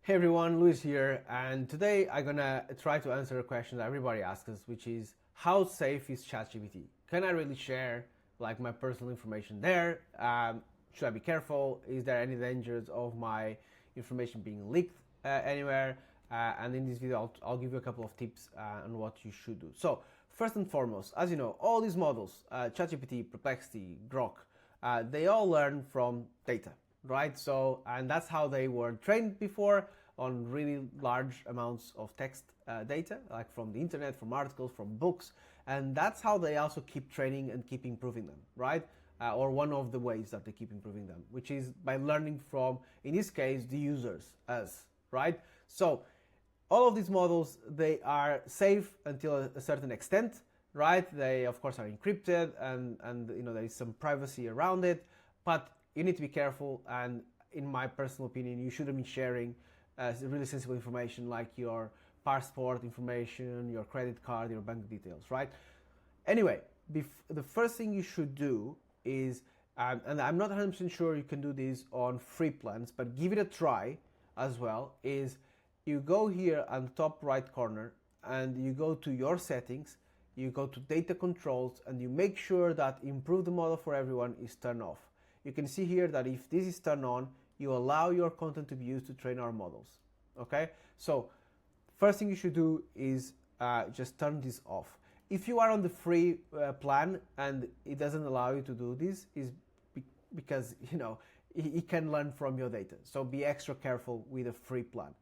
Hey everyone, Luis here, and today I'm gonna try to answer a question that everybody asks us, which is how safe is ChatGPT? Can I really share like my personal information there? Should I be careful? Is there any dangers of my information being leaked anywhere? And in this video, I'll give you a couple of tips on what you should do. So first and foremost, as you know, all these models, ChatGPT, Perplexity, Grok, they all learn from data, right? So, and that's how they were trained before, on really large amounts of text data, like from the internet, from articles, from books, and that's how they also keep training and keep improving them, right? Or one of the ways that they keep improving them, which is by learning from, in this case, the users, us, right? So all of these models, they are safe until a certain extent, right? They of course are encrypted, and you know there is some privacy around it, but you need to be careful. And in my personal opinion, you shouldn't be sharing really sensitive information like your passport information, your credit card, your bank details, right? Anyway, the first thing you should do is, and I'm not 100% sure you can do this on free plans, but give it a try as well, is you go here on the top right corner and you go to your settings, you go to data controls, and you make sure that improve the model for everyone is turned off. You can see here that if this is turned on, you allow your content to be used to train our models. Okay, so first thing you should do is just turn this off. If you are on the free plan and it doesn't allow you to do this, is because you know it can learn from your data. So be extra careful with a free plan.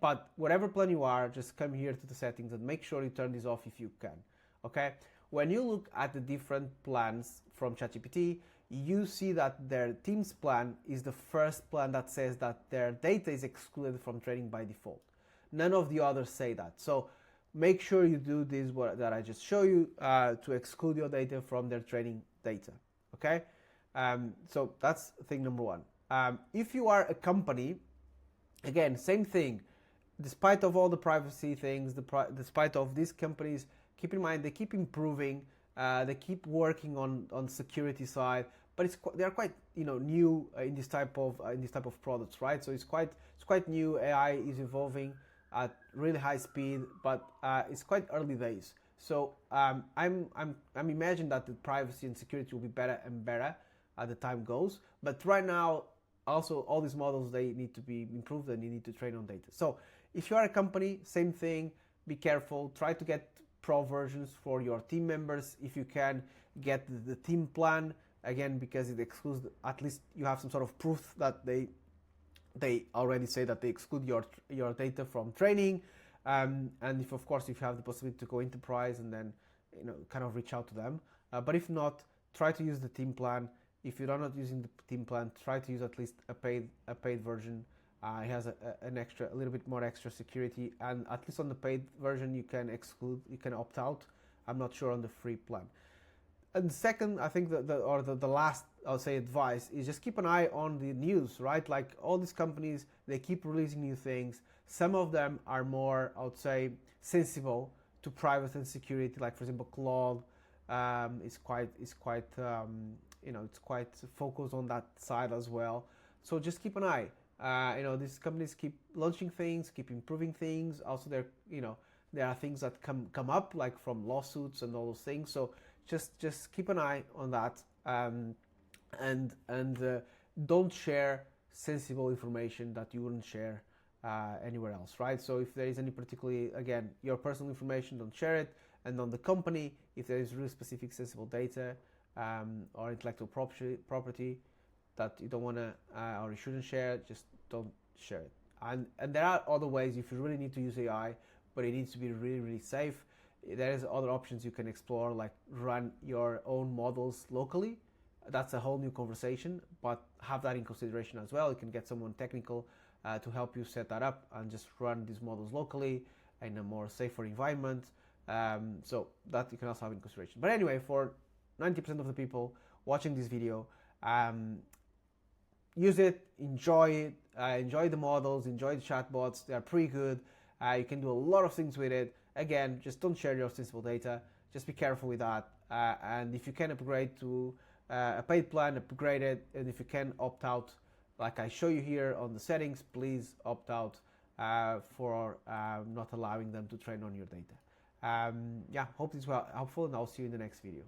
But whatever plan you are, just come here to the settings and make sure you turn this off if you can. Okay, when you look at the different plans from ChatGPT, you see that their team's plan is the first plan that says that their data is excluded from training by default. None of the others say that. So make sure you do this that I just show you to exclude your data from their training data. Okay, so that's thing number one. If you are a company, again, same thing. Despite of all the privacy things, despite of these companies, keep in mind they keep improving. They keep working on security side, but they are quite new in this type of products, right? So it's quite new. AI is evolving at really high speed, but it's quite early days. So I'm imagining that the privacy and security will be better and better as the time goes. But right now, also all these models, they need to be improved and you need to train on data. So if you are a company, same thing. Be careful. Try to get pro versions for your team members if you can. Get the team plan, again, because it excludes, at least you have some sort of proof that they already say that they exclude your data from training. And if of course if you have the possibility to go enterprise, and then kind of reach out to them. But if not, try to use the team plan. If you're not using the team plan, try to use at least a paid version. It has a little bit more extra security, and at least on the paid version you can opt out. I'm not sure on the free plan. And second, I think the last, I'll say, advice is just keep an eye on the news, right? Like all these companies, they keep releasing new things. Some of them are more, I would say, sensible to privacy and security. Like for example, Claude is quite it's quite focused on that side as well. So just keep an eye. These companies keep launching things, keep improving things. Also, there are things that come up, like from lawsuits and all those things. So just keep an eye on that, and don't share sensible information that you wouldn't share anywhere else, right? So if there is any particularly, again, your personal information, don't share it. And on the company, if there is really specific sensible data or intellectual property that you don't want to or you shouldn't share, just don't share it. And there are other ways if you really need to use AI, but it needs to be really, really safe. There's other options you can explore, like run your own models locally. That's a whole new conversation, but have that in consideration as well. You can get someone technical to help you set that up and just run these models locally in a more safer environment. So that you can also have in consideration. But anyway, for 90% of the people watching this video, use it, enjoy the models, enjoy the chatbots. They are pretty good. You can do a lot of things with it. Again, just don't share your sensible data. Just be careful with that. And if you can upgrade to a paid plan, upgrade it. And if you can opt out like I show you here on the settings, please opt out for not allowing them to train on your data. Yeah, hope this was helpful, and I'll see you in the next video.